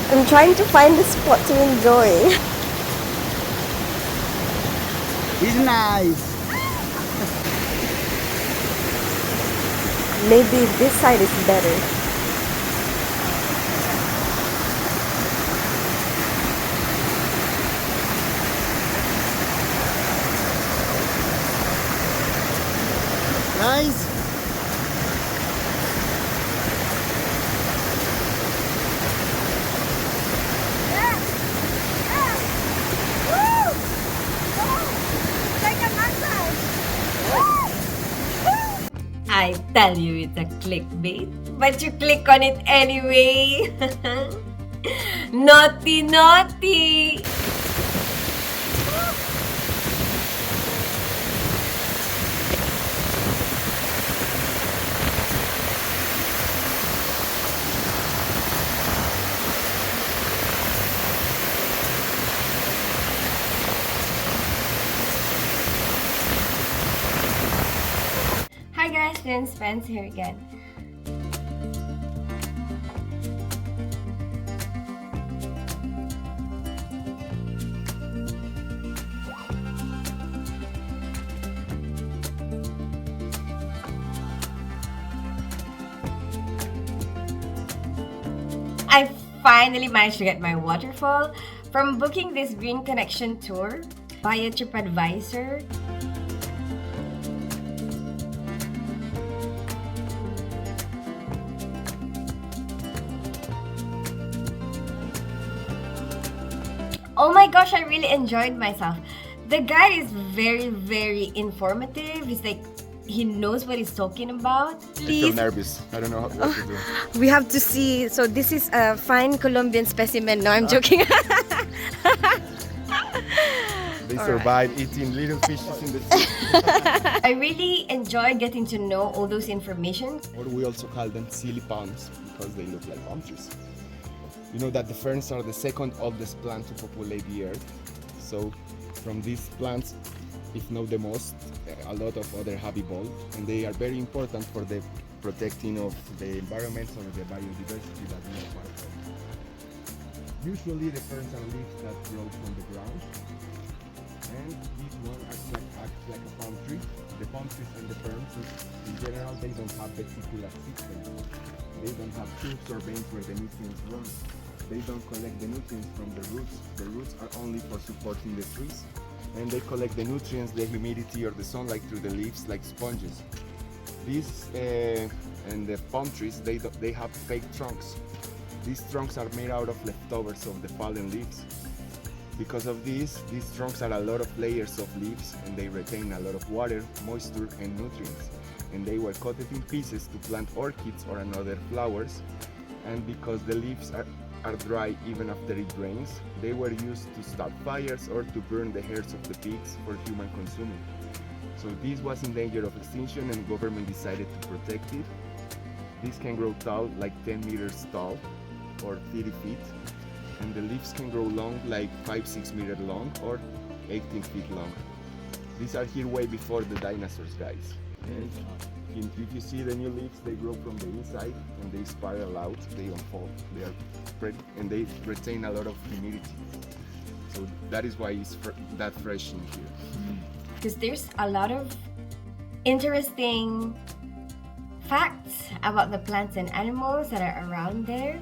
I'm trying to find the spot to enjoy. It's nice. Maybe this side is better. Nice. I tell you it's a clickbait, but you click on it anyway. Naughty, naughty. Hi guys, Jen Spence here again. I finally managed to get my waterfall from booking this Green Connection tour via Tripadvisor. Oh my gosh, I really enjoyed myself. The guy is very, very informative. He knows what he's talking about. I feel Please. nervous. I don't know what to do. We have to see. So this is a fine Colombian specimen. No, I'm joking. They survive eating little fishes in the sea. I really enjoyed getting to know all those information. Or we also call them silly palms because they look like palm trees. You know that the ferns are the second oldest plant to populate the earth. So from these plants, if not the most, a lot of other have evolved, and they are very important for the protecting of the environment or the biodiversity that we are part of. Usually the ferns are leaves that grow from the ground, and this one acts like a palm tree. The palm trees and the ferns, in general, they don't have vesicular systems. They don't have tubes or veins where the nutrients run. They don't collect the nutrients from the roots. The roots are only for supporting the trees, and they collect the nutrients, the humidity or the sunlight through the leaves like sponges. These and the palm trees, they have fake trunks. These trunks are made out of leftovers of the fallen leaves. Because of this, these trunks are a lot of layers of leaves, and they retain a lot of water, moisture and nutrients. And they were cut in pieces to plant orchids or another flowers. And because the leaves are dry even after it rains, they were used to start fires or to burn the hairs of the pigs for human consuming. So this was in danger of extinction, and government decided to protect it. This can grow tall, like 10 meters tall or 30 feet, and the leaves can grow long, like 5-6 meters long or 18 feet long. These are here way before the dinosaurs, guys. And if you see the new leaves, they grow from the inside and they spiral out, they unfold, they are spread, and they retain a lot of humidity. So that is why it's that fresh in here. Because there's a lot of interesting facts about the plants and animals that are around there.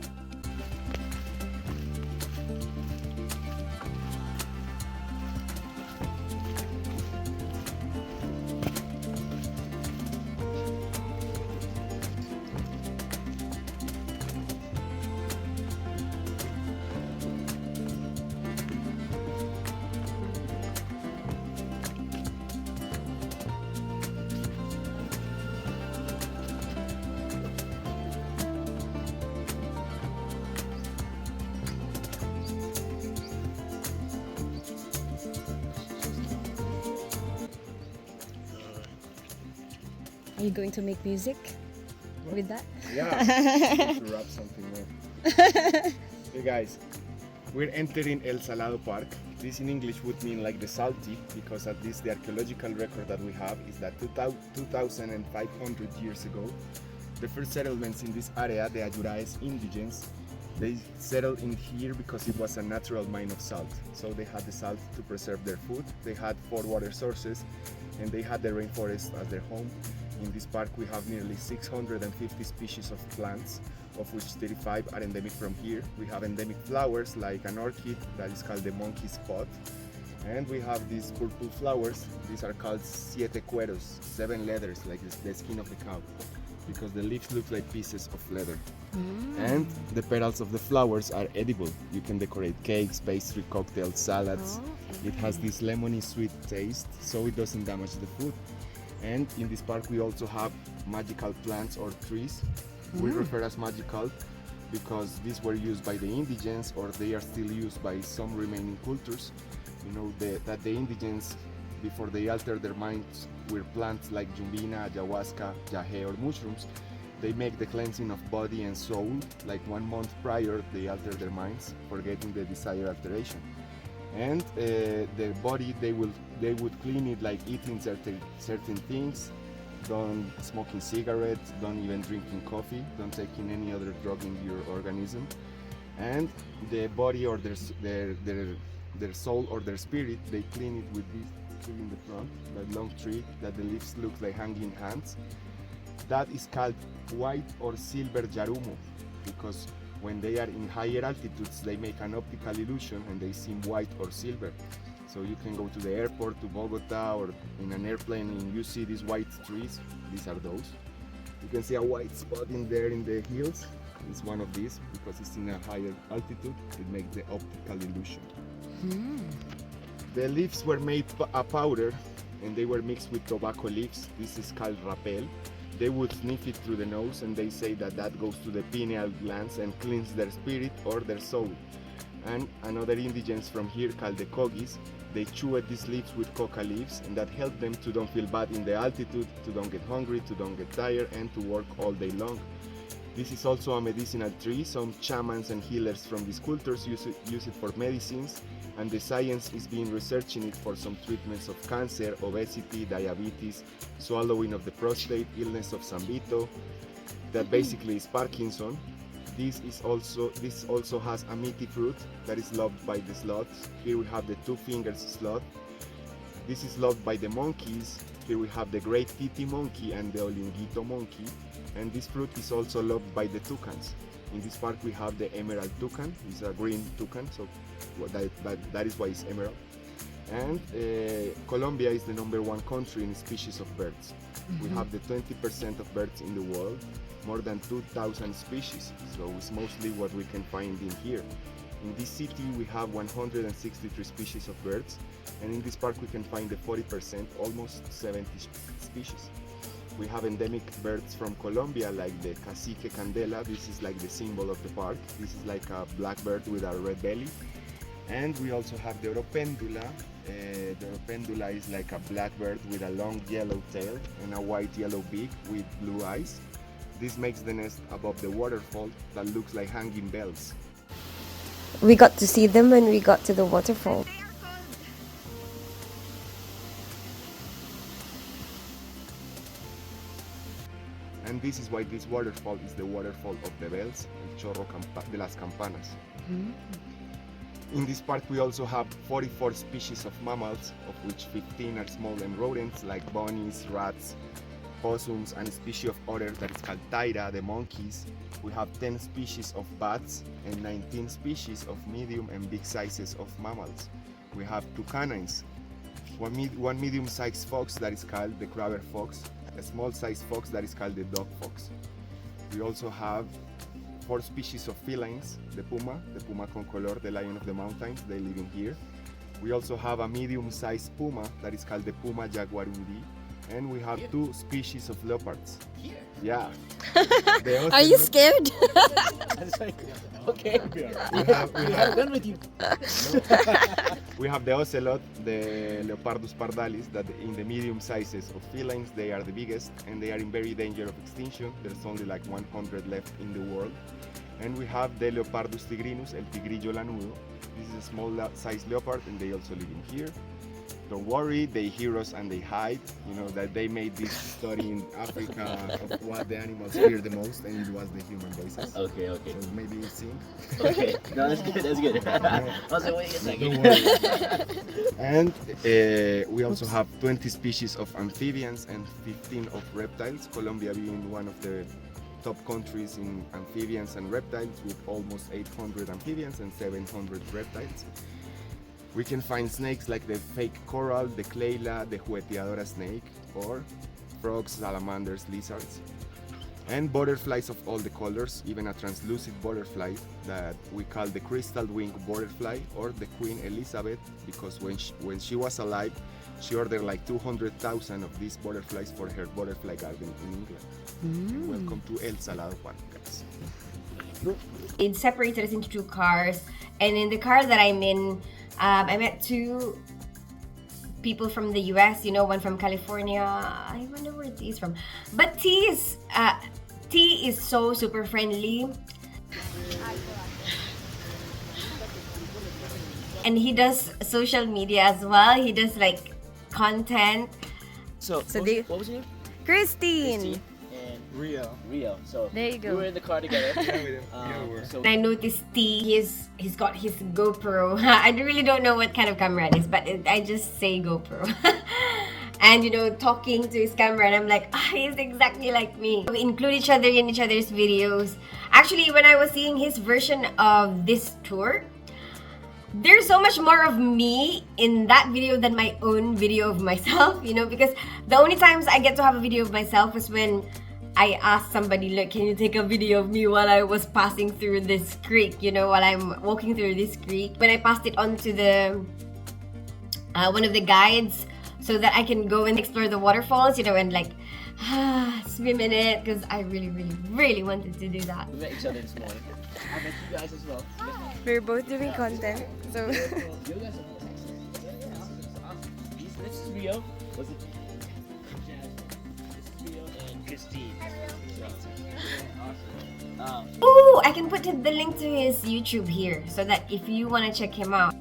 Are you going to make music with that? Yeah, to wrap something up. Hey guys, we're entering El Salado Park. This in English would mean like the salty, because at least the archaeological record that we have is that 2,500 years ago, the first settlements in this area, the Ayuraes indigents, They settled in here because it was a natural mine of salt. So they had the salt to preserve their food. They had 4 water sources, and they had the rainforest as their home. In this park we have nearly 650 species of plants, of which 35 are endemic from here. We have endemic flowers like an orchid that is called the monkey spot. And we have these purple flowers. These are called siete cueros, 7 leathers, like the skin of the cow, because the leaves look like pieces of leather. And the petals of the flowers are edible. You can decorate cakes, pastry, cocktails, salads. It has this lemony sweet taste, so it doesn't damage the food. And in this park we also have magical plants or trees. We refer as magical because these were used by the indigents, or they are still used by some remaining cultures. You know that the indigents, before they alter their minds with plants like jumbina, ayahuasca, yahe, or mushrooms, they make the cleansing of body and soul. Like 1 month prior, they alter their minds, forgetting the desired alteration. And the body, they would clean it like eating certain things, don't smoking cigarettes, don't even drinking coffee, don't taking any other drug in your organism. And the body or their soul or their spirit, they clean it with this tree in the front, that long tree that the leaves look like hanging hands. That is called white or silver yarumo, because when they are in higher altitudes they make an optical illusion and they seem white or silver. So you can go to the airport, to Bogota, or in an airplane, and you see these white trees. These are those. You can see a white spot in there in the hills. It's one of these because it's in a higher altitude. It makes the optical illusion. The leaves were made a powder, and they were mixed with tobacco leaves. This is called rapel. They would sniff it through the nose, and they say that that goes to the pineal glands and cleans their spirit or their soul. And another indigents from here called the Kogis, they chew at these leaves with coca leaves, and that helped them to don't feel bad in the altitude, to don't get hungry, to don't get tired, and to work all day long. This is also a medicinal tree. Some shamans and healers from these cultures use it for medicines, and the science is being researching it for some treatments of cancer, obesity, diabetes, swallowing of the prostate, illness of Sambito, that basically is Parkinson. This also has a meaty fruit that is loved by the sloths. Here we have the 2 fingers sloth. This is loved by the monkeys. Here we have the great titi monkey and the olinguito monkey. And this fruit is also loved by the toucans. In this park we have the emerald toucan. It's a green toucan, so that is why it's emerald. And Colombia is the #1 country in species of birds. We have the 20% of birds in the world, more than 2,000 species, so it's mostly what we can find in here. In this city we have 163 species of birds, and in this park we can find the 40%, almost 70 species. We have endemic birds from Colombia like the cacique candela. This is like the symbol of the park. This is like a black bird with a red belly. And we also have the oropendula. The oropendula is like a black bird with a long yellow tail and a white-yellow beak with blue eyes. This makes the nest above the waterfall that looks like hanging bells. We got to see them when we got to the waterfall. And this is why this waterfall is the waterfall of the bells, el chorro de las campanas. In this park we also have 44 species of mammals, of which 15 are small and rodents like bunnies, rats, possums, and a species of otter that is called taira, the monkeys. We have 10 species of bats and 19 species of medium and big sizes of mammals. We have 2 canines, one medium-sized fox that is called the crabber fox, a small-sized fox that is called the dog fox. We also have 4 species of felines, the puma con color, the lion of the mountains, they live in here. We also have a medium-sized puma that is called the puma jaguarundi, and we have 2 species of leopards. Here? Yeah. Are you scared? Okay. We done with you. We have the ocelot, the Leopardus pardalis, that in the medium sizes of felines, they are the biggest, and they are in very danger of extinction. There's only like 100 left in the world. And we have the Leopardus tigrinus, el tigrillo lanudo. This is a small sized leopard, and they also live in here. don't worry, they hear us and they hide. You know that they made this study in Africa of what the animals fear the most, and it was the human voices. Okay. So maybe you sing. Okay. No, that's good. That's good. I was like, wait a second. Don't worry. And we also have 20 species of amphibians and 15 of reptiles. Colombia being one of the top countries in amphibians and reptiles, with almost 800 amphibians and 700 reptiles. We can find snakes like the fake coral, the clayla, the jugueteadora snake, or frogs, salamanders, lizards. And butterflies of all the colors, even a translucent butterfly that we call the crystal wing butterfly, or the Queen Elizabeth, because when she was alive, she ordered like 200,000 of these butterflies for her butterfly garden in England. Welcome to El Salado Juan, guys. It separated us into two cars, and in the car that I'm in, I met two people from the US, one from California. I wonder where T is from. But T is so super friendly. And he does social media as well. He does like content. So what was your name? Christine. And Rio. So There you go. we were in the car together. So I noticed T, he's got his GoPro. I really don't know what kind of camera it is, but I just say GoPro. And talking to his camera, and I'm like, he's exactly like me. We include each other in each other's videos. Actually, when I was seeing his version of this tour, there's so much more of me in that video than my own video of myself, because the only times I get to have a video of myself is when I asked somebody, look, can you take a video of me while I was passing through this creek, while I'm walking through this creek. When I passed it on to the one of the guides so that I can go and explore the waterfalls, and like swim in it, because I really, really, really wanted to do that. we met each other this morning. I met you guys as well. We're both doing content, so You guys are awesome. This is Rio. Was it? This is Rio and Christine. Awesome. Ooh, I can put the link to his YouTube here so that if you want to check him out,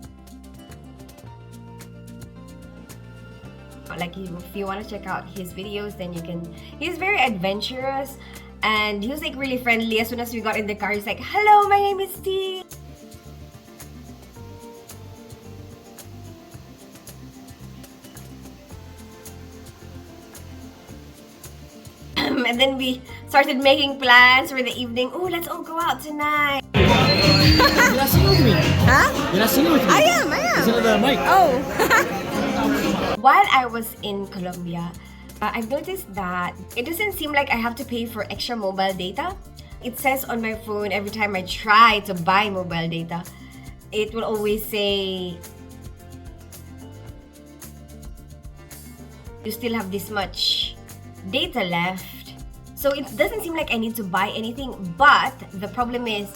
like if you want to check out his videos, then you can. He's very adventurous, and he was like really friendly. As soon as we got in the car, he's like, hello, my name is T. And then we started making plans for the evening. Oh, let's all go out tonight. You're not singing with me. huh? You're not singing with me. I am. Listen to the mic. Oh. While I was in Colombia, I've noticed that it doesn't seem like I have to pay for extra mobile data. It says on my phone every time I try to buy mobile data, it will always say, you still have this much data left. So it doesn't seem like I need to buy anything, but the problem is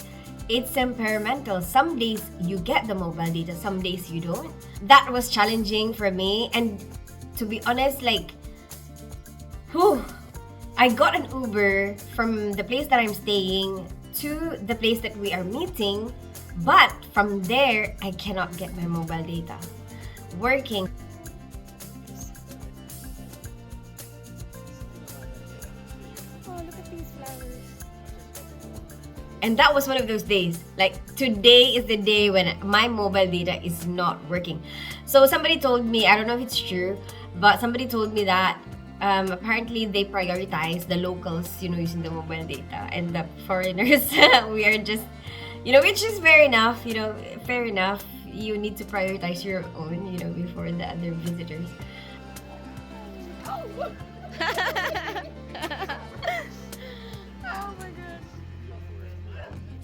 it's temperamental. Some days you get the mobile data, some days you don't. That was challenging for me, and to be honest, like, I got an Uber from the place that I'm staying to the place that we are meeting, but from there I cannot get my mobile data working. And that was one of those days. Like, today is the day when my mobile data is not working. So somebody told me, I don't know if it's true, but somebody told me that apparently they prioritize the locals, using the mobile data, and the foreigners, we are just, which is fair enough, fair enough. You need to prioritize your own, before the other visitors. Oh my god.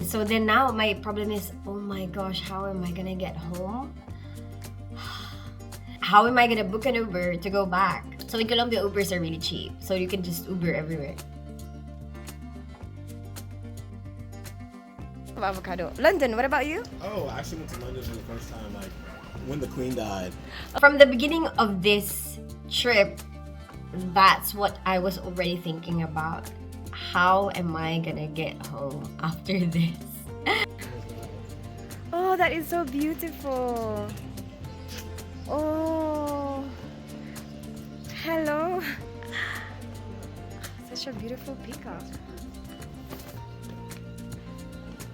So then now my problem is, oh my gosh, how am I gonna get home? How am I gonna book an Uber to go back? So in Colombia, Ubers are really cheap, so you can just Uber everywhere. Avocado. London, what about you? Oh, I actually went to London for the first time, like, when the Queen died. From the beginning of this trip, that's what I was already thinking about. How am I gonna get home after this? Oh, that is so beautiful. Oh. Hello. Such a beautiful peacock.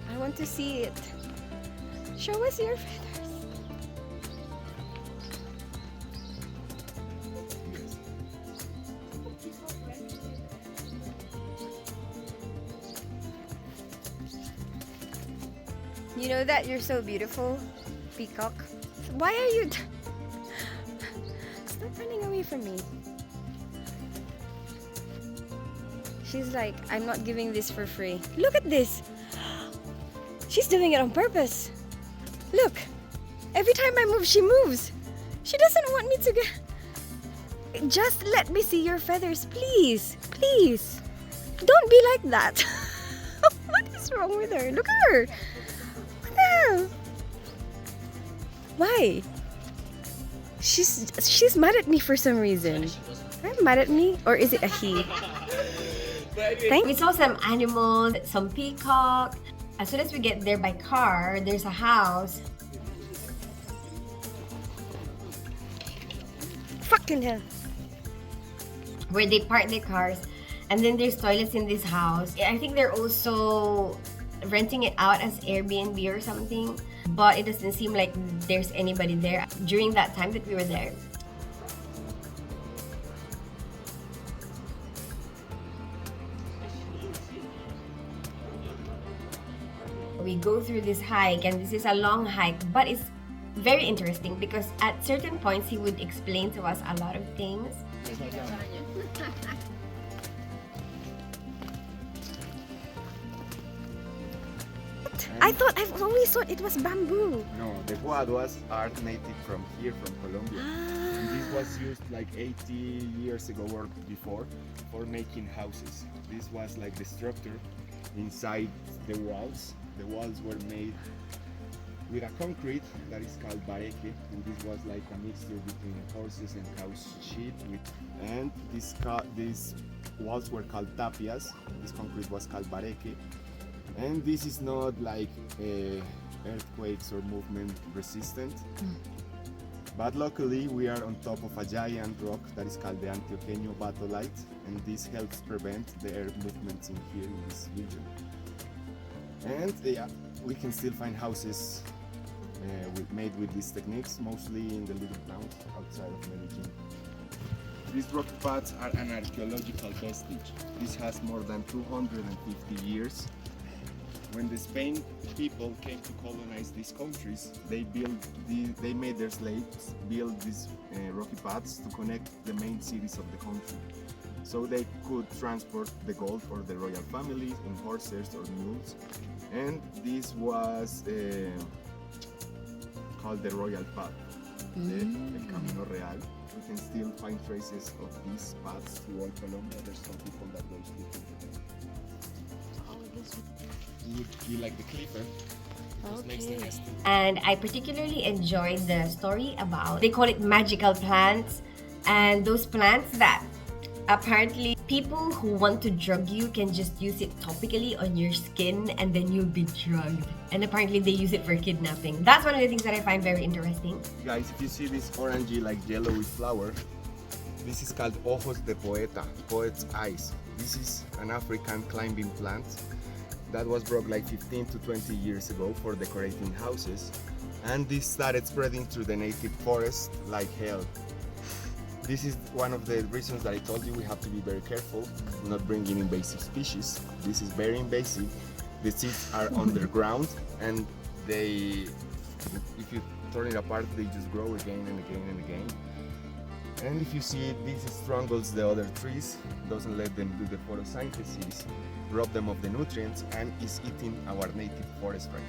I want to see it. Show us your feathers. You know that you're so beautiful, peacock. Why are you... Stop running away from me. She's like, I'm not giving this for free. Look at this. She's doing it on purpose. Look. Every time I move, she moves. She doesn't want me to get... Just let me see your feathers, please. Please. Don't be like that. What is wrong with her? Look at her. What the hell? Why? She's mad at me for some reason. I'm mad at me? Or is it a he? We saw some animals, some peacock. As soon as we get there by car, there's a house. Fucking hell. Where they park their cars. And then there's toilets in this house. I think they're also renting it out as Airbnb or something. But it doesn't seem like there's anybody there during that time that we were there. We go through this hike, and this is a long hike, but it's very interesting because at certain points he would explain to us a lot of things. I've always thought it was bamboo. No, the guaduas are native from here, from Colombia. And this was used like 80 years ago or before for making houses. This was like the structure inside the walls. The walls were made with a concrete that is called bareque, and this was like a mixture between horses and cow's sheep. And these walls were called tapias. This concrete was called bareque. And this is not like earthquakes or movement resistant. But luckily we are on top of a giant rock that is called the Antioqueño batholite, and this helps prevent the earth movements in here in this region. And yeah, we can still find houses made with these techniques, mostly in the little towns outside of Medellin. These rock pads are an archaeological vestige. This has more than 250 years. When the Spain people came to colonize these countries, they made their slaves build these rocky paths to connect the main cities of the country, so they could transport the gold for the royal families in horses or mules. And this was called the royal path, el Camino Real. We can still find traces of these paths throughout Colombia. There's some people that go looking for them. You like the clipper? Okay. And I particularly enjoyed the story about, they call it magical plants, and those plants that apparently people who want to drug you can just use it topically on your skin and then you'll be drugged. And apparently they use it for kidnapping. That's one of the things that I find very interesting. Guys, if you see this orangey, like yellowy flower, this is called ojos de poeta, poet's eyes. This is an African climbing plant that was brought like 15 to 20 years ago for decorating houses, and this started spreading through the native forest like hell. This is one of the reasons that I told you we have to be very careful not bringing invasive species. This is very invasive. The seeds are underground, and if you turn it apart, they just grow again and again and again. And if you see it, this strangles the other trees, doesn't let them do the photosynthesis, rob them of the nutrients, and is eating our native forest right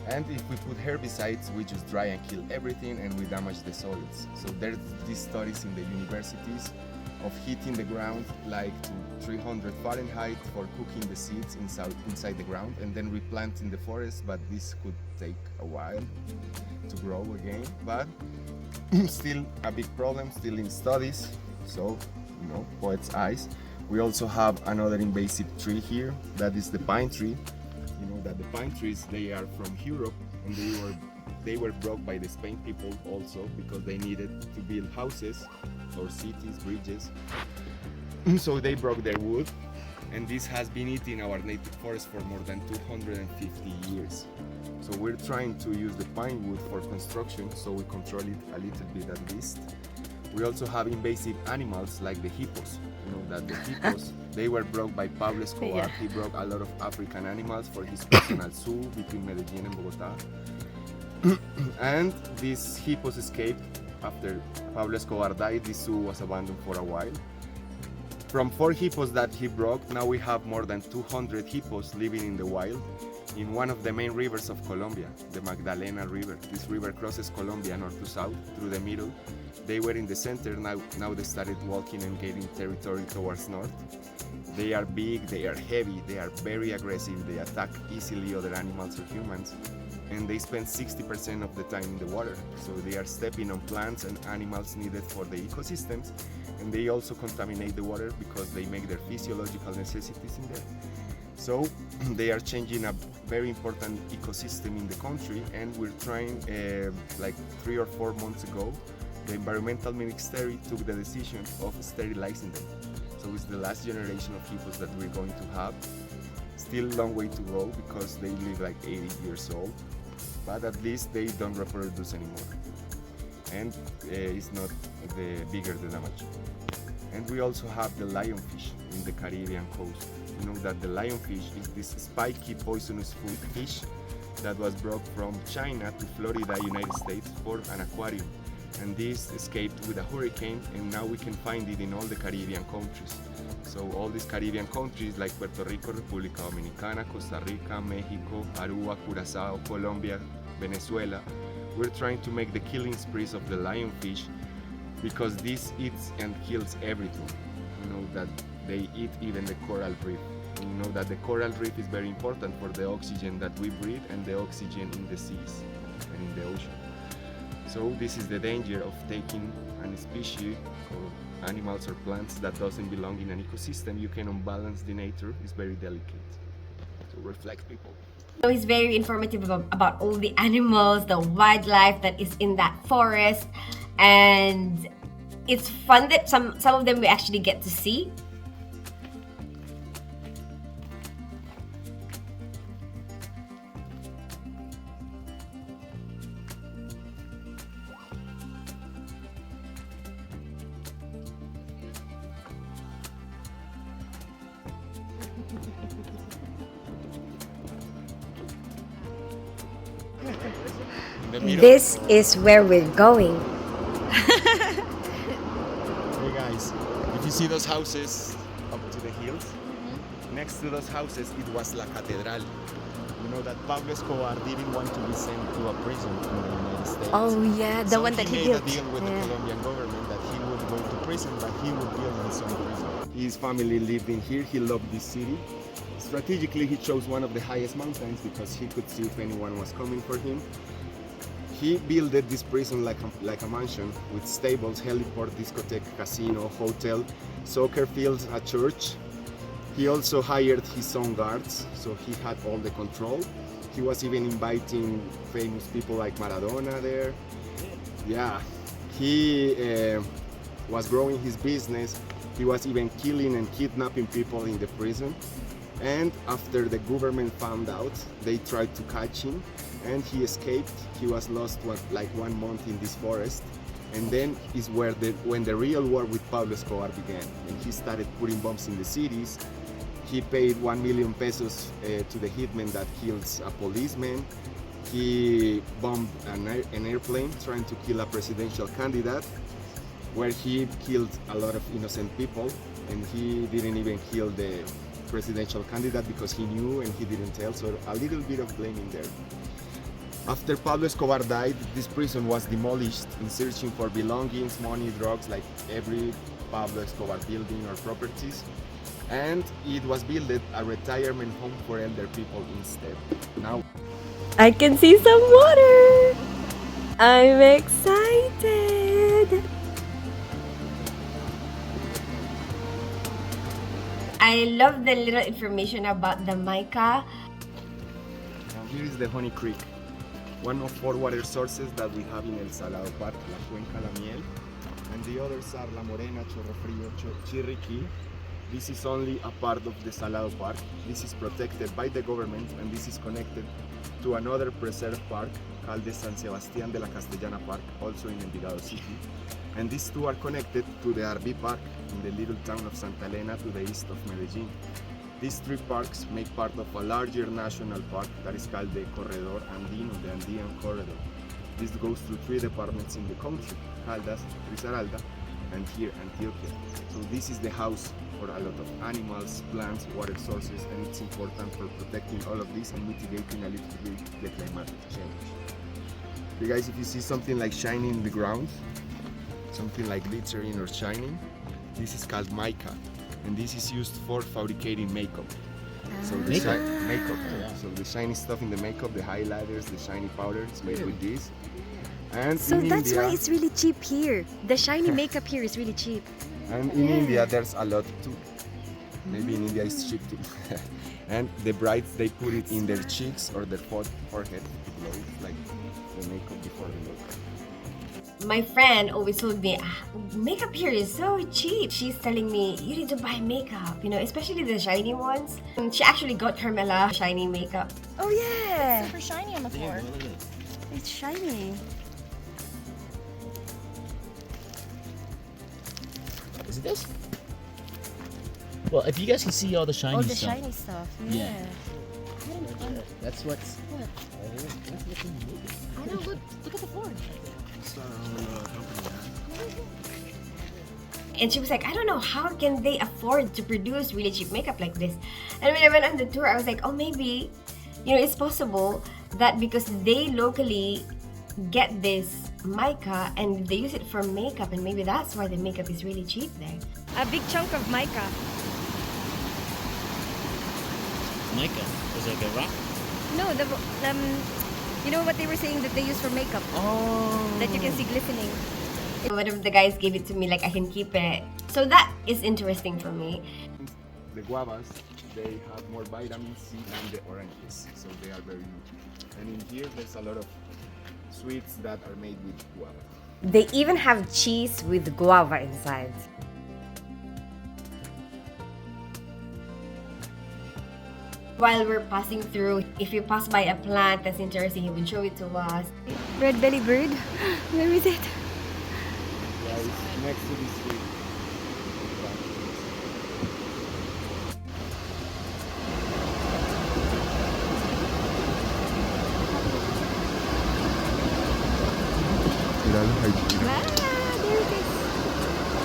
now. And if we put herbicides, we just dry and kill everything, and we damage the soils. So there's these studies in the universities of heating the ground like to 300 Fahrenheit for cooking the seeds inside the ground, and then replanting the forest. But this could take a while to grow again. But still a big problem, still in studies. So, poet's eyes. We also have another invasive tree here, that is the pine tree. You know that the pine trees, they are from Europe, and they were brought by the Spain people also because they needed to build houses our cities, bridges. So they broke their wood, and this has been eating our native forest for more than 250 years. So we're trying to use the pine wood for construction, so we control it a little bit at least. We also have invasive animals like the hippos. You know that the hippos, they were brought by Pablo Escobar. Yeah. He brought a lot of African animals for his personal zoo between Medellin and Bogota. And these hippos escaped after Pablo Escobar died. This zoo was abandoned for a while. From 4 hippos that he brought, now we have more than 200 hippos living in the wild in one of the main rivers of Colombia, the Magdalena River. This river crosses Colombia north to south through the middle. They were in the center, now they started walking and gaining territory towards north. They are big, they are heavy, they are very aggressive, they attack easily other animals or humans, and they spend 60% of the time in the water. So they are stepping on plants and animals needed for the ecosystems, and they also contaminate the water because they make their physiological necessities in there. So they are changing a very important ecosystem in the country, and we're trying, like 3 or 4 months ago, the environmental ministry took the decision of sterilizing them. So it's the last generation of hippos that we're going to have. Still a long way to go because they live like 80 years old, but at least they don't reproduce anymore. And it's not bigger the damage. And we also have the lionfish in the Caribbean coast. You know that the lionfish is this spiky poisonous fish that was brought from China to Florida, United States for an aquarium. And this escaped with a hurricane, and now we can find it in all the Caribbean countries. So all these Caribbean countries like Puerto Rico, República Dominicana, Costa Rica, Mexico, Aruba, Curacao, Colombia, Venezuela, we're trying to make the killing sprees of the lionfish because this eats and kills everything. You know that they eat even the coral reef. You know that the coral reef is very important for the oxygen that we breathe and the oxygen in the seas and in the ocean. So this is the danger of taking a species or animals or plants that doesn't belong in an ecosystem. You can unbalance the nature. It's very delicate. So reflect people. So he's very informative about all the animals, the wildlife that is in that forest, and it's fun that some of them we actually get to see. This is where we're going. Hey guys, if you see those houses up to the hills, next to those houses it was La Catedral. You know that Pablo Escobar didn't want to be sent to a prison in the United States. Oh yeah, the one that he made built. a deal with the Colombian government that he would go to prison, but he would build his own prison. His family lived in here. He loved this city. Strategically, he chose one of the highest mountains because he could see if anyone was coming for him. He built this prison like a mansion with stables, heliport, discotheque, casino, hotel, soccer fields, a church. He also hired his own guards, so he had all the control. He was even inviting famous people like Maradona there. Yeah, he was growing his business. He was even killing and kidnapping people in the prison. And after the government found out, they tried to catch him, and he escaped. He was lost like 1 month in this forest, and then is where when the real war with Pablo Escobar began. And he started putting bombs in the cities. He paid 1 million pesos to the hitman that kills a policeman. He bombed an airplane trying to kill a presidential candidate, where he killed a lot of innocent people, and he didn't even kill the presidential candidate because he knew and he didn't tell, so a little bit of blaming there. After Pablo Escobar died, this prison was demolished in searching for belongings, money, drugs, like every Pablo Escobar building or properties, and it was built a retirement home for elder people instead. Now I can see some water. I'm excited. I love the little information about the mica. Now here is the Honey Creek, one of 4 water sources that we have in El Salado Park, La Cuenca La Miel. And the others are La Morena, Chorro Frío, Chiriquí. This is only a part of the Salado Park. This is protected by the government, and this is connected to another preserved park called the San Sebastián de la Castellana Park, also in Envigado City. And these two are connected to the RV Park in the little town of Santa Elena to the east of Medellin. These three parks make part of a larger national park that is called the Corredor Andino, the Andean Corridor. This goes through three departments in the country, Caldas, Risaralda, and here Antioquia. So this is the house for a lot of animals, plants, water sources, and it's important for protecting all of this and mitigating a little bit the climatic change. You guys, if you see something like shining in the ground, something like glittering or shining, this is called mica, and this is used for fabricating makeup. So the makeup. So the shiny stuff in the makeup, the highlighters, the shiny powder, is made with this. And So in that's India, why it's really cheap here. The shiny makeup here is really cheap. and in India there's a lot too. Maybe in India it's cheap too. And the brides, they put it in their cheeks or their forehead to glow, like the makeup before the makeup. My friend always told me, makeup here is so cheap. She's telling me, you need to buy makeup, you know, especially the shiny ones. And she actually got Carmela shiny makeup. Oh yeah, Super shiny on the floor. it's shiny. Is it this? Well, if you guys can see all the shiny Oh, the stuff. shiny stuff. Yeah. Yeah. That's what's. What? That's looking good. I know. Look at the floor. And she was like, I don't know, how can they afford to produce really cheap makeup like this? And when I went on the tour, I was like, oh, maybe, you know, it's possible that because they locally get this mica and they use it for makeup, and maybe that's why the makeup is really cheap there. A big chunk of mica. Mica. Is it like a rock? No, you know what they were saying that they use for makeup Oh. that you can see glistening. One of the guys gave it to me, like I can keep it. So that is interesting for me. The guavas, they have more vitamin C than the oranges, so they are very good. And in here there's a lot of sweets that are made with guava. They even have cheese with guava inside. While we're passing through, if you pass by a plant that's interesting, he would show it to us. Red belly bird. Where is it? Yeah, it's next to this tree. Ah, there it is.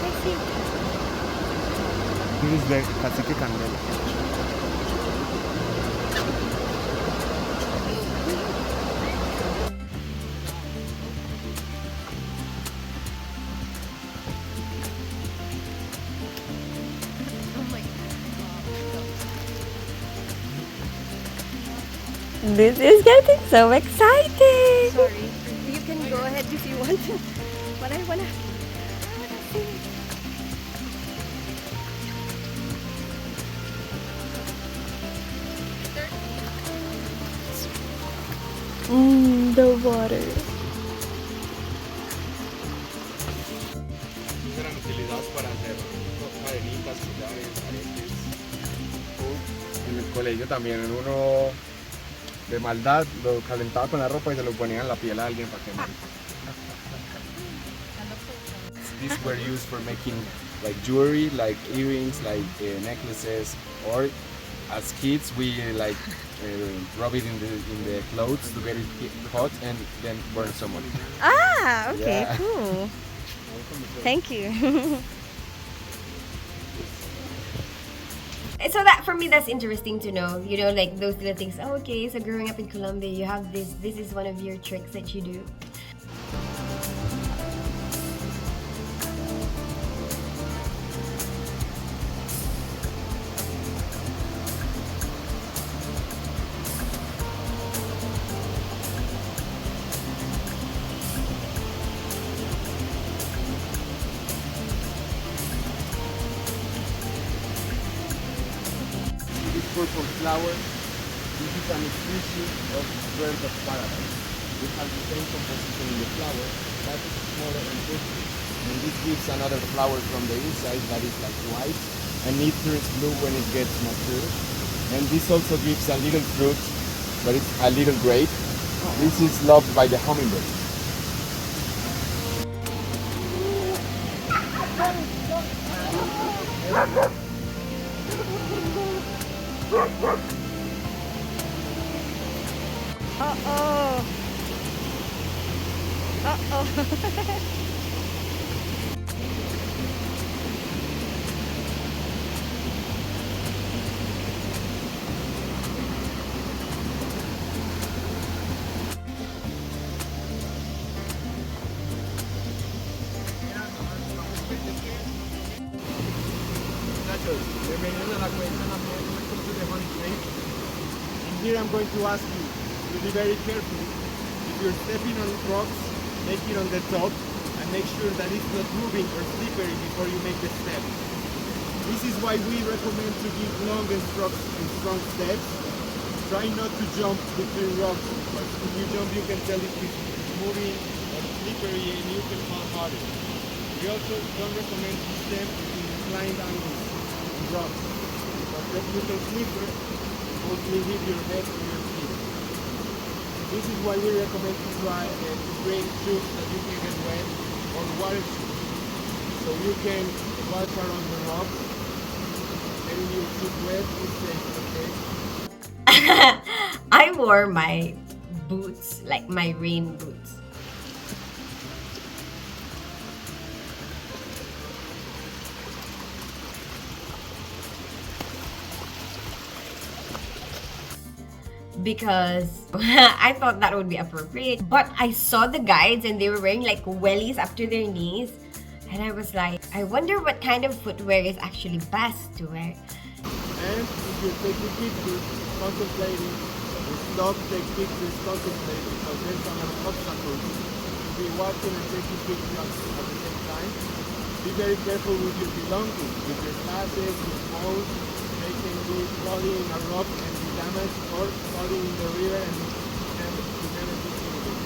I see. Here is the cacique candela. This is getting so exciting! Sorry. You can go ahead if you want to. But I wanna see. The water. Eran utilizados para hacer cadenitas, collares, aretes. En el colegio también uno de maldad lo calentaba con la ropa y se lo ponía en la piel a alguien para quemar. These were used for making like jewelry, like earrings, like necklaces, or as kids we like rub it in the clothes to get it hot and then burn someone. Ah, okay, Yeah. cool. Thank you. So that, for me, that's interesting to know, you know, like those little things. Oh, okay, so growing up in Colombia, you have this is one of your tricks that you do. This purple flower, this is an species of bird of paradise. It has the same composition in the flower, but it's smaller and bushy. And this gives another flower from the inside that is like white, and it turns blue when it gets mature. And this also gives a little fruit, but it's a little grape. This is loved by the hummingbird. Uh-oh. Uh-oh. And here I'm going to ask you to be very careful. If you're stepping on rocks, make it on the top and make sure that it's not moving or slippery before you make the step. This is why we recommend to give long and strong steps. Try not to jump between rocks, because if you jump you can tell if it's moving or slippery and you can fall harder. We also don't recommend to step in inclined angles on rocks, because you can slip mostly hit your head or your feet. This is why we recommend to try to bring shoes that you can get wet, or water shoes, so you can walk around the rocks. Getting your shoes wet is safe, okay? I wore my boots, like my rain boots. Because I thought that would be appropriate. But I saw the guides and they were wearing like wellies up to their knees. And I was like, I wonder what kind of footwear is actually best to wear. And if you're taking pictures, contemplating, stop, take pictures, contemplate, because there's a lot of obstacles. To be walking and taking pictures at the same time. Be very careful with your belongings, with your glasses, your phone. They can be falling in a rock and be damaged, or falling in the river and never be seen again.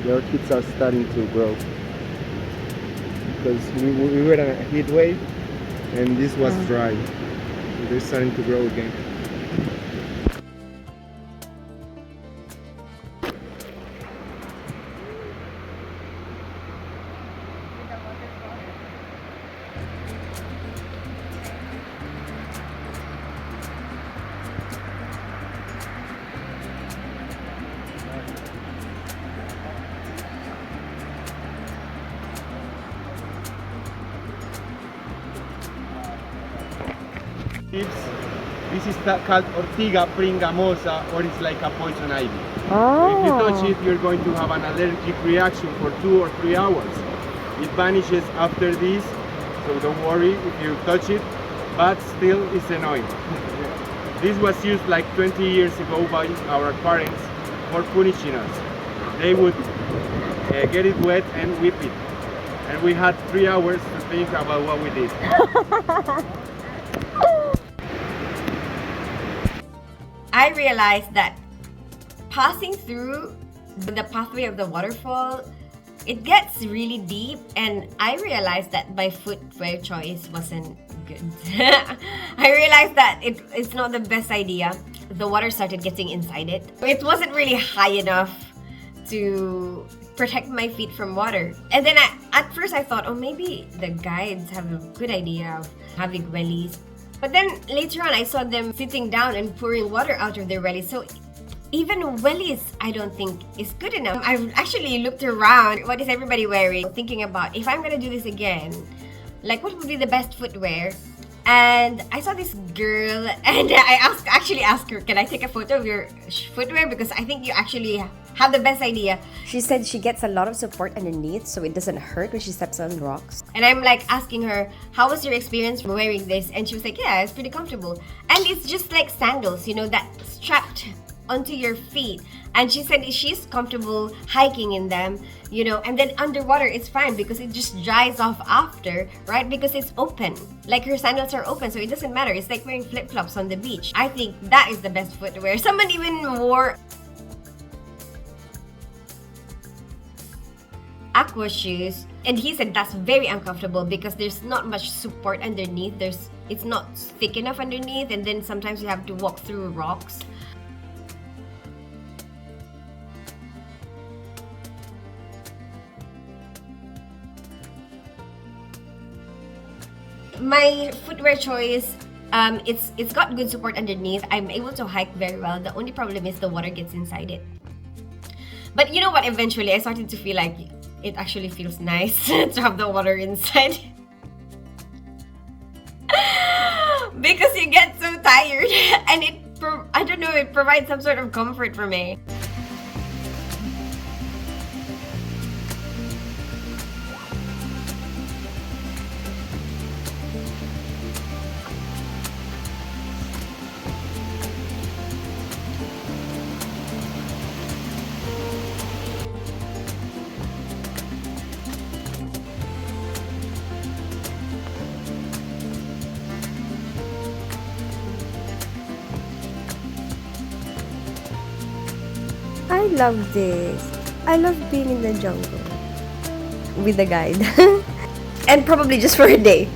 The orchids are starting to grow, because we were in a heat wave and this was dry. They're starting to grow again. This is called Ortiga pringamosa, or it's like a poison ivy. So if you touch it, you're going to have an allergic reaction for 2 or 3 hours. It vanishes after this, so don't worry if you touch it, but still it's annoying. This was used like 20 years ago by our parents for punishing us. They would get it wet and whip it. And we had 3 hours to think about what we did. I realized that passing through the pathway of the waterfall, it gets really deep, and I realized that my footwear choice wasn't good. I realized that it's not the best idea. The water started getting inside it. It wasn't really high enough to protect my feet from water. And then at first I thought, oh, maybe the guides have a good idea of having wellies. But then later on, I saw them sitting down and pouring water out of their wellies. So even wellies, I don't think is good enough. I've actually looked around. What is everybody wearing? Thinking about, if I'm gonna do this again, like what would be the best footwear? And I saw this girl, and I actually asked her, can I take a photo of your footwear? Because I think you actually have the best idea. She said she gets a lot of support underneath so it doesn't hurt when she steps on rocks. And I'm like asking her, how was your experience wearing this? And she was like, yeah, it's pretty comfortable. And it's just like sandals, you know, that strapped onto your feet. And she said she's comfortable hiking in them, you know, and then underwater it's fine because it just dries off after, right? Because it's open. Like her sandals are open, so it doesn't matter. It's like wearing flip-flops on the beach. I think that is the best footwear. Someone even wore aqua shoes, and he said that's very uncomfortable because there's not much support underneath. It's not thick enough underneath, and then sometimes you have to walk through rocks. My footwear choice, it's got good support underneath. I'm able to hike very well. The only problem is the water gets inside it. But you know what? Eventually, I started to feel like it actually feels nice to have the water inside. Because you get so tired, and I don't know, it provides some sort of comfort for me. I love this. I love being in the jungle with a guide. And probably just for a day.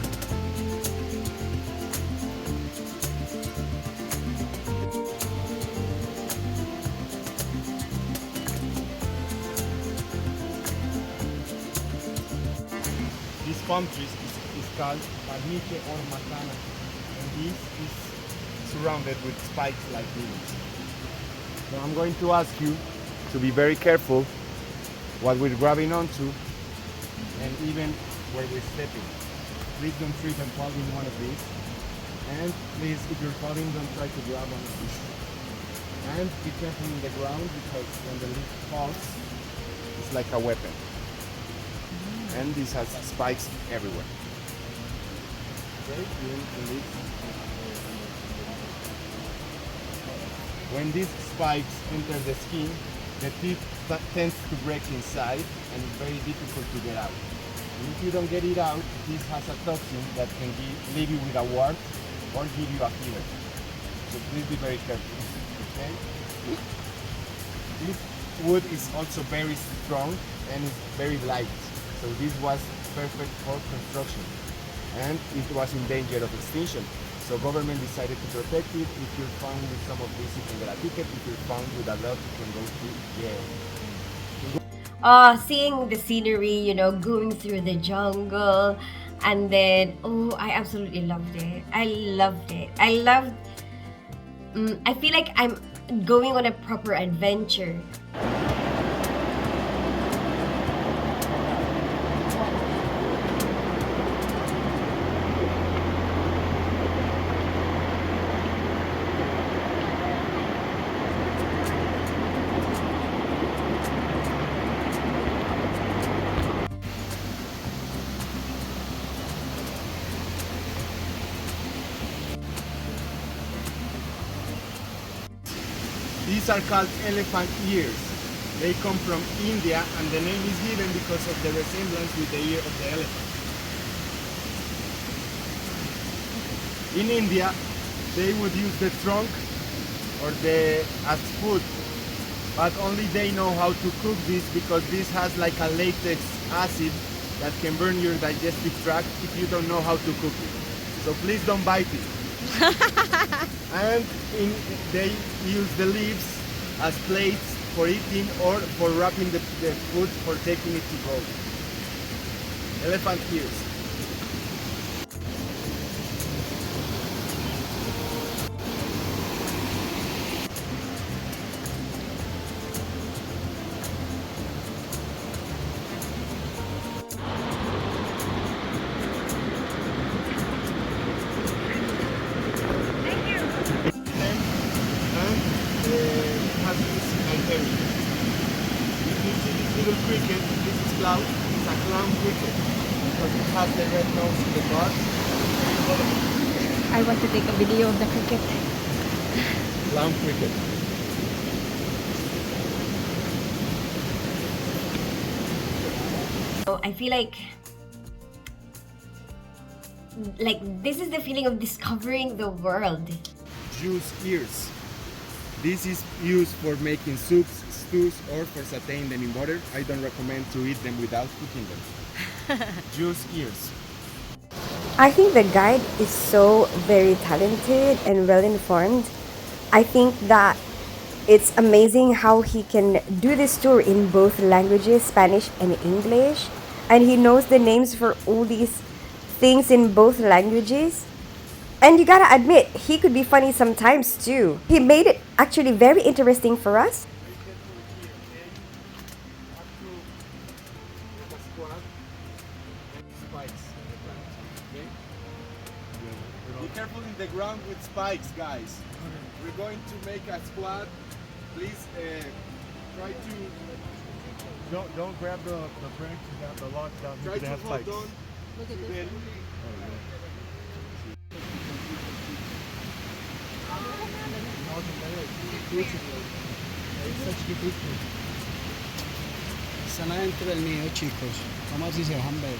This palm tree is called Parniche or Macana, and this is surrounded with spikes like these. So I'm going to ask you to be very careful what we're grabbing onto and even where we're stepping. Please don't trip and fall in one of these. And please, if you're falling, don't try to grab one of these. And be careful in the ground because when the leaf falls, it's like a weapon. And this has spikes everywhere. Okay, even the leaf. When these spikes enter the skin, the teeth tends to break inside and it's very difficult to get out. And if you don't get it out, this has a toxin that can leave you with a wart or give you a fever. So please be very careful. Okay? This wood is also very strong and it's very light. So this was perfect for construction and it was in danger of extinction. So government decided to protect it. If you're found with some of these, you can get a ticket. If you're found with a lot, you can go to jail. Seeing the scenery, you know, going through the jungle, and then, I absolutely loved it. I loved it. I feel like I'm going on a proper adventure. These are called elephant ears. They come from India and the name is given because of the resemblance with the ear of the elephant. In India, they would use the trunk or as food, but only they know how to cook this because this has like a latex acid that can burn your digestive tract if you don't know how to cook it. So please don't bite it. And they use the leaves as plates for eating or for wrapping the food for taking it to go. Elephant ears. Has this berry. little cricket. This is Cloud. It's a clown cricket because it has the red nose in the dark. I want to take a video of the cricket. Clown cricket. So I feel like this is the feeling of discovering the world. Juice ears. This is used for making soups, stews, or for sauteing them in butter. I don't recommend to eat them without cooking them. Juice ears. I think the guide is so very talented and well informed. I think that it's amazing how he can do this tour in both languages, Spanish and English, and he knows the names for all these things in both languages. And you gotta admit, he could be funny sometimes too. He made it actually very interesting for us. Be careful in the ground with spikes, guys. We're going to make a squat. Please try to Don't grab the branch down, the logs down here. try They to have hold spikes. on to the Están adentro del mío, chicos. Vamos a ver si se dejan ver.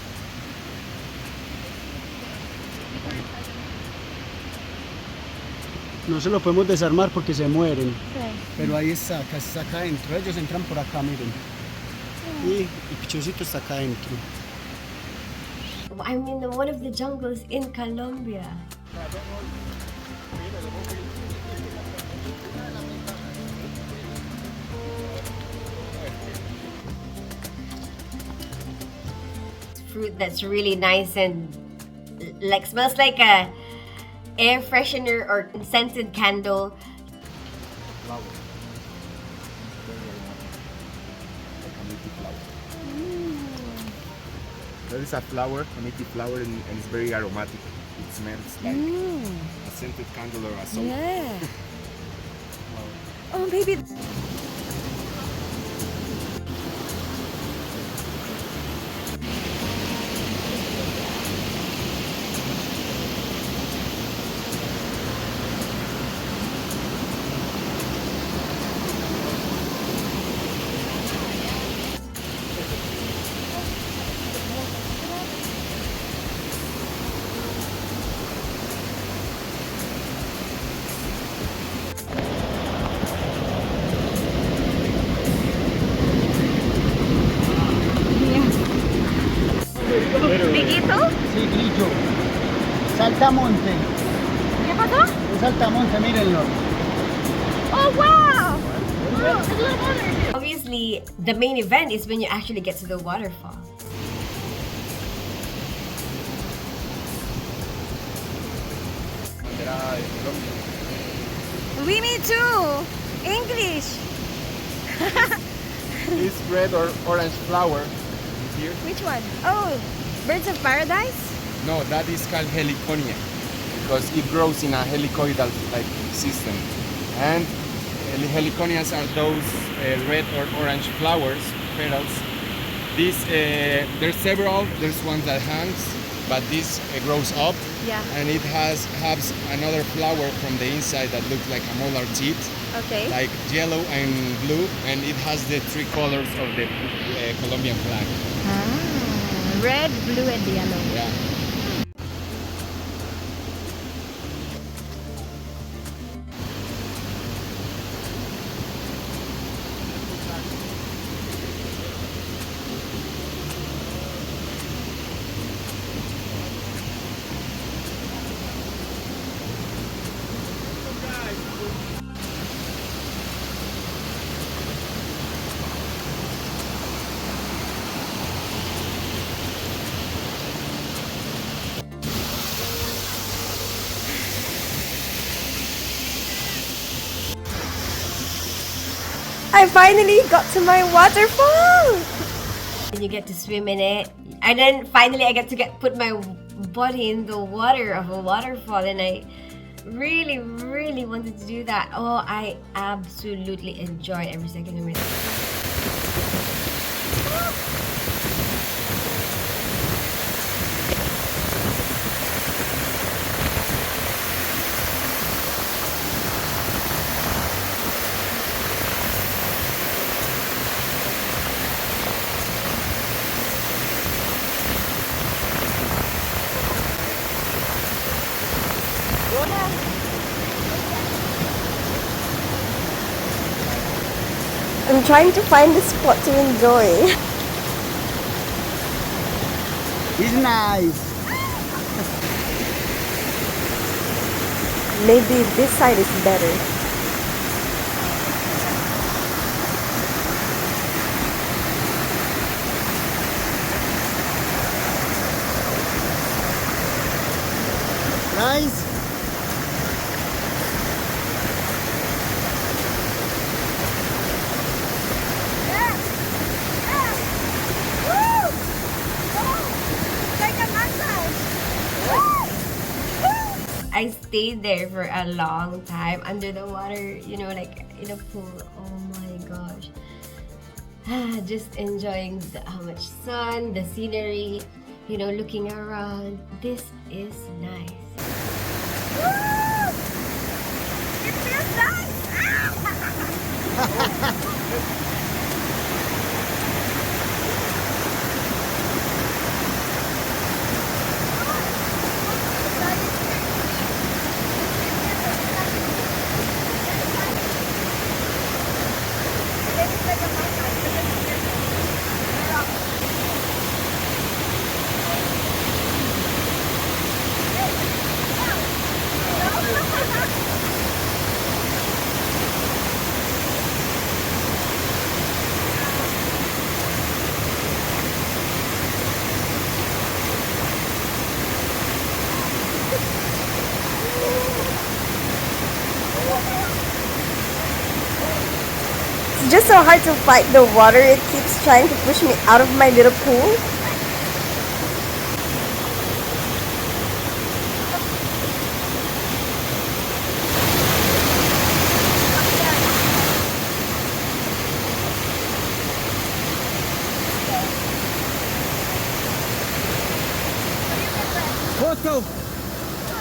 No se lo podemos desarmar porque se mueren. Pero ahí está acá adentro. Ellos entran por acá, miren. Y el pichoncito está acá adentro. I'm in one of the jungles in Colombia. Fruit that's really nice and smells like a air freshener or scented candle. flower. Like a meaty flower. There is a flower, a meaty flower, and it's very aromatic. It smells like a scented candle or a soap. Yeah. Oh, maybe. ¿Biguito? Sí, grillo. Saltamonte. ¿Qué pasó? Un saltamonte, mírenlo. Oh, wow! Obviously, the main event is when you actually get to the waterfall. We me too! English! This red or orange flower here. Which one? Oh, birds of paradise? No, that is called heliconia because it grows in a helicoidal like system. And heliconias are those red or orange flowers, petals. This there's several. There's one that hangs, but this grows up, Yeah. and it has another flower from the inside that looks like a molar teeth, Okay. like yellow and blue, and it has the three colors of the Colombian flag. Red, blue, and yellow. Yeah. I finally got to my waterfall! And you get to swim in it. And then finally I get to put my body in the water of a waterfall, and I really, really wanted to do that. Oh, I absolutely enjoyed every second of it. I'm trying to find a spot to enjoy. It's nice. Maybe this side is better. Nice. I stayed there for a long time under the water, you know, like in a pool. Oh my gosh. Just enjoying how much sun, the scenery, you know, looking around. This is nice. It feels nice! It's just so hard to fight the water. It keeps trying to push me out of my little pool. Photo.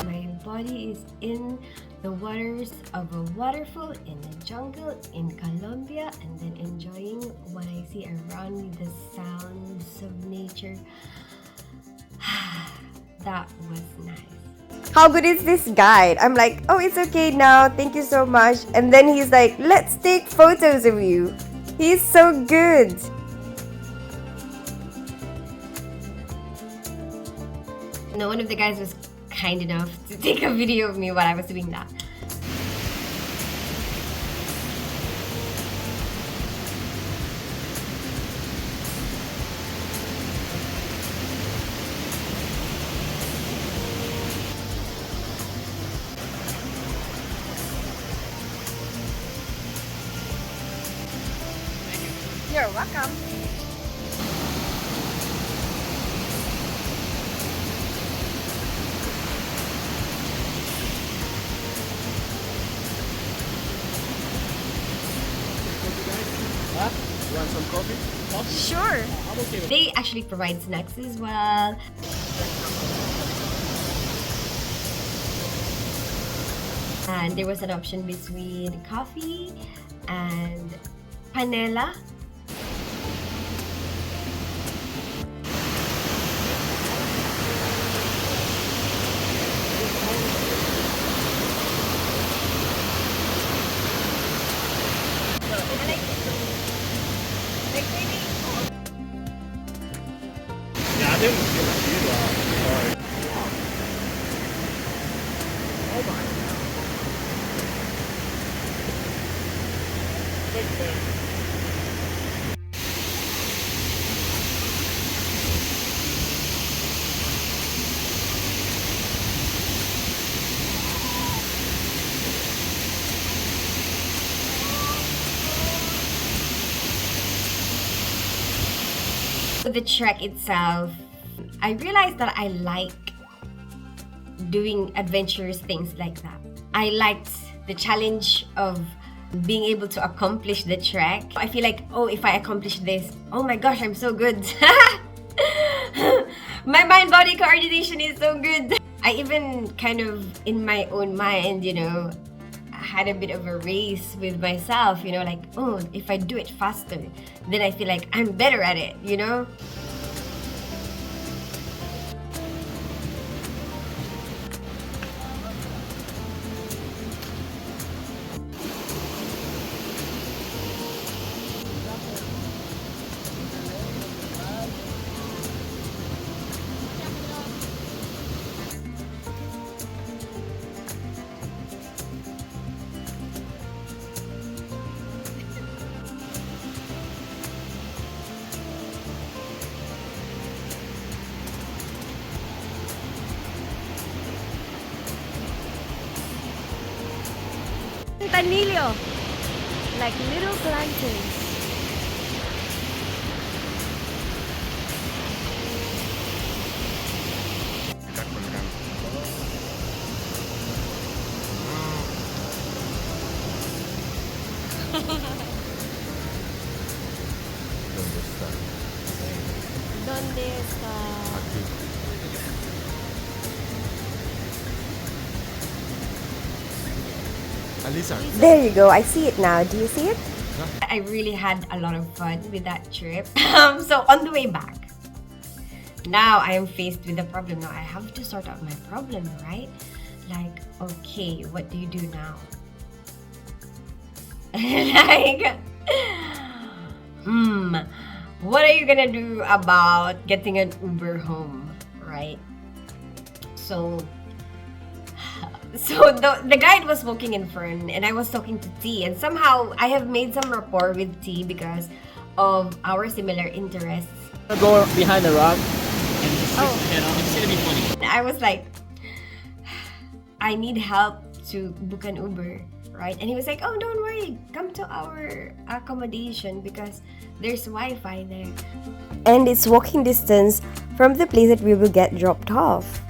My body is in the waters of a waterfall in the jungle in Colombia, and then enjoying what I see around me, the sounds of nature. That was nice. How good is this guide? I'm like, oh, it's okay now. Thank you so much. And then he's like, let's take photos of you. He's so good. No, one of the guys was kind enough to take a video of me while I was doing that. You're welcome. You want some coffee? Sure. I'm okay with They actually provide snacks as well. And there was an option between coffee and panela. Yeah, I didn't get a few. Sorry. Oh my. The trek itself, I realized that I like doing adventurous things like that. I liked the challenge of being able to accomplish the trek. I feel like, oh, if I accomplish this, oh my gosh, I'm so good. My mind-body coordination is so good. I even kind of, in my own mind, you know, had a bit of a race with myself, you know, like, oh, if I do it faster, then I feel like I'm better at it, you know? Tanilio, like little plantains. Está colgando. ¿Dónde está? ¿Dónde está? Aquí. Alisa. There you go. I see it now. Do you see it? I really had a lot of fun with that trip. So on the way back, now I am faced with a problem. Now I have to sort out my problem, right? Like, okay, what do you do now? Like, what are you gonna do about getting an Uber home, right? So the guide was smoking in front and I was talking to T, and somehow I have made some rapport with T because of our similar interests. Go behind the rock and stick your head on. It's gonna be funny. I was like, I need help to book an Uber, right? And he was like, oh, don't worry, come to our accommodation because there's Wi-Fi there. And it's walking distance from the place that we will get dropped off.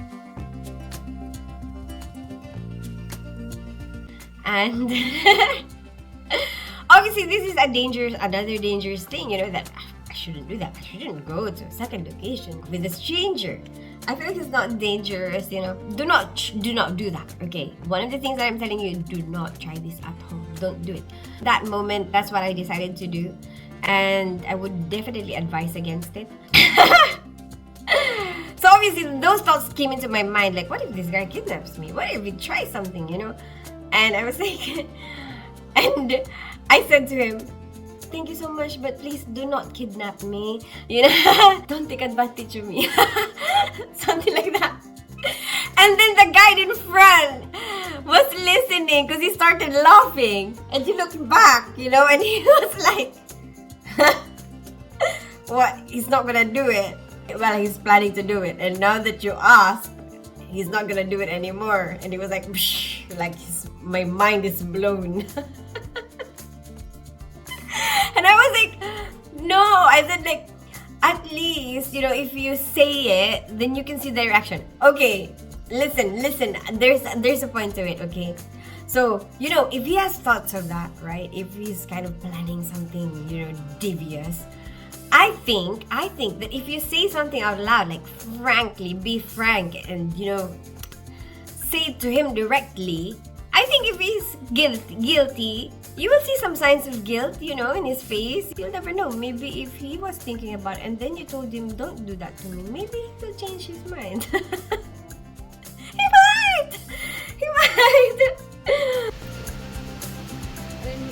And obviously this is another dangerous thing, you know, that I shouldn't do that. I shouldn't go to a second location with a stranger. I feel like it's not dangerous, you know. Do not do that, okay? One of the things that I'm telling you, do not try this at home. Don't do it. That moment, that's what I decided to do. And I would definitely advise against it. So obviously those thoughts came into my mind, like, what if this guy kidnaps me? What if he tries something, you know? And I was like, and I said to him, thank you so much, but please do not kidnap me. You know, don't take advantage of me. Something like that. And then the guy in front was listening because he started laughing. And he looked back, you know, and he was like, what? He's not gonna do it. Well, he's planning to do it. And now that you asked, he's not gonna do it anymore. And he was like, psh, like my mind is blown. And I was like, no. I said, like, at least, you know, if you say it, then you can see the reaction. Okay, listen, there's a point to it, okay? So, you know, if he has thoughts of that, right? If he's kind of planning something, you know, devious, I think that if you say something out loud, like frankly, be frank and, you know, say it to him directly, I think if he's guilty, you will see some signs of guilt, you know, in his face. You'll never know. Maybe if he was thinking about it and then you told him, don't do that to me, maybe he'll change his mind. He might!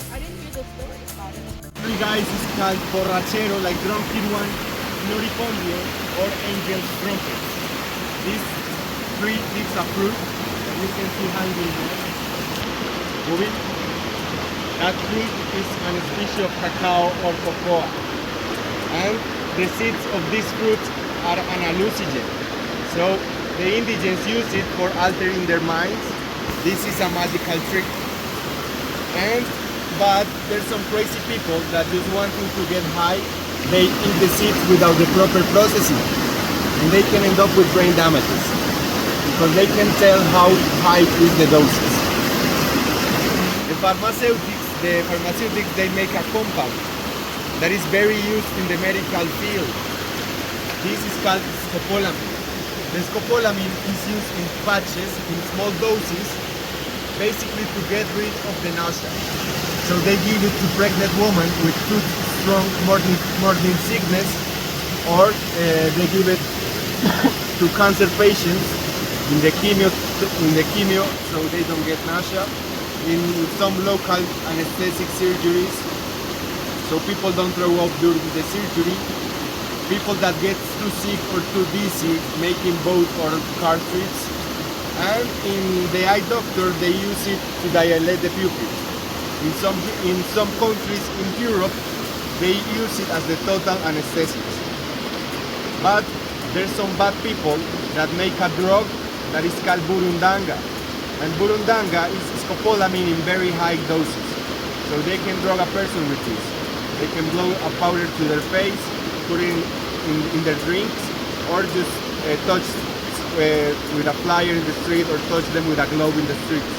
I didn't hear the story about it. You guys, is called borrachero, like drunken one, noripondio, or angel's trumpets. This tree gives a fruit that you can see hanging there. Moving. That fruit is an species of cacao or cocoa. And the seeds of this fruit are an hallucinogen. So the indigents use it for altering their minds. This is a magical trick. But there's some crazy people that just wanting to get high, they eat the seeds without the proper processing. And they can end up with brain damages. Because they can tell how high is the doses. The pharmaceutics, they make a compound that is very used in the medical field. This is called scopolamine. The scopolamine is used in patches, in small doses, basically to get rid of the nausea. So they give it to pregnant women with too strong morning sickness, or they give it to cancer patients in the chemio, so they don't get nausea. In some local anesthetic surgeries, so people don't throw up during the surgery. People that get too sick or too dizzy, making both or cartridge. And in the eye doctor, they use it to dilate the pupil. In some countries in Europe, they use it as the total anesthetic. But there's some bad people that make a drug that is called burundanga. And burundanga is scopolamine in very high doses. So they can drug a person with this. They can blow a powder to their face, put it in their drinks, or just touch with a flyer in the street, or touch them with a glove in the streets.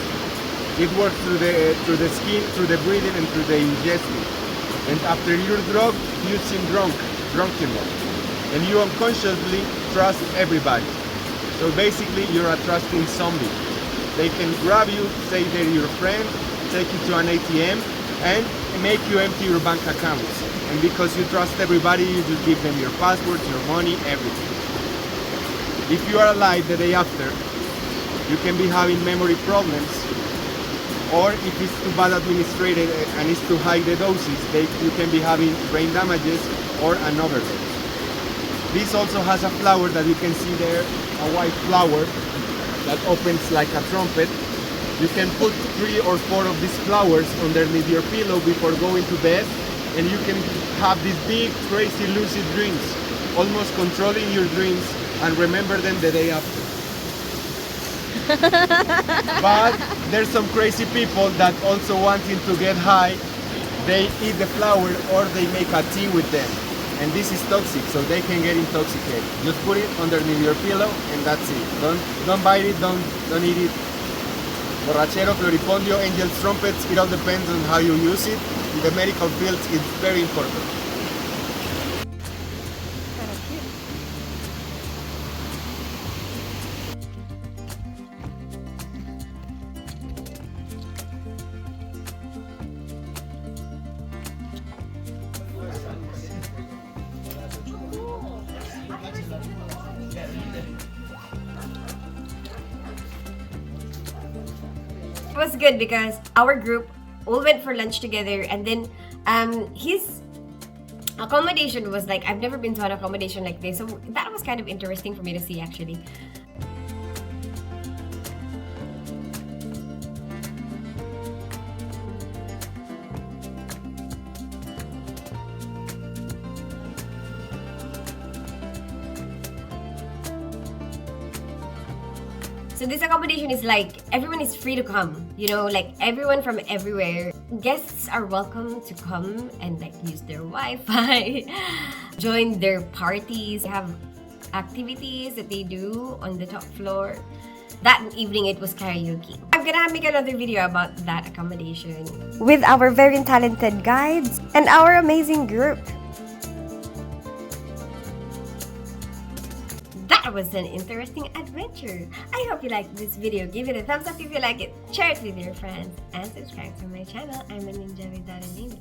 It works through the skin, through the breathing, and through the ingesting. And after you're drugged, you seem drunkenness. And you unconsciously trust everybody. So basically, you're a trusting zombie. They can grab you, say they're your friend, take you to an ATM, and make you empty your bank accounts. And because you trust everybody, you just give them your passwords, your money, everything. If you are alive the day after, you can be having memory problems, or if it's too bad administrated and it's too high the doses, you can be having brain damages or an overdose. This also has a flower that you can see there, a white flower that opens like a trumpet. You can put 3 or 4 of these flowers underneath your pillow before going to bed, and you can have these big, crazy, lucid dreams, almost controlling your dreams and remember them the day after. But there's some crazy people that also wanting to get high, they eat the flower or they make a tea with them. And this is toxic, so they can get intoxicated. Just put it underneath your pillow and that's it. Don't bite it, don't eat it. Borrachero, floripondio, angel's trumpets, it all depends on how you use it. In the medical field, it's very important. Kind of cute. It was good because our group all went for lunch together, and then his accommodation was like, I've never been to an accommodation like this, so that was kind of interesting for me to see actually. So this accommodation is like, everyone is free to come, you know, like everyone from everywhere. Guests are welcome to come and like use their Wi-Fi, join their parties, have activities that they do on the top floor. That evening it was karaoke. I'm gonna make another video about that accommodation with our very talented guides and our amazing group. That was an interesting adventure. I hope you liked this video. Give it a thumbs up if you like it. Share it with your friends. And subscribe to my channel. I'm a ninja without a name.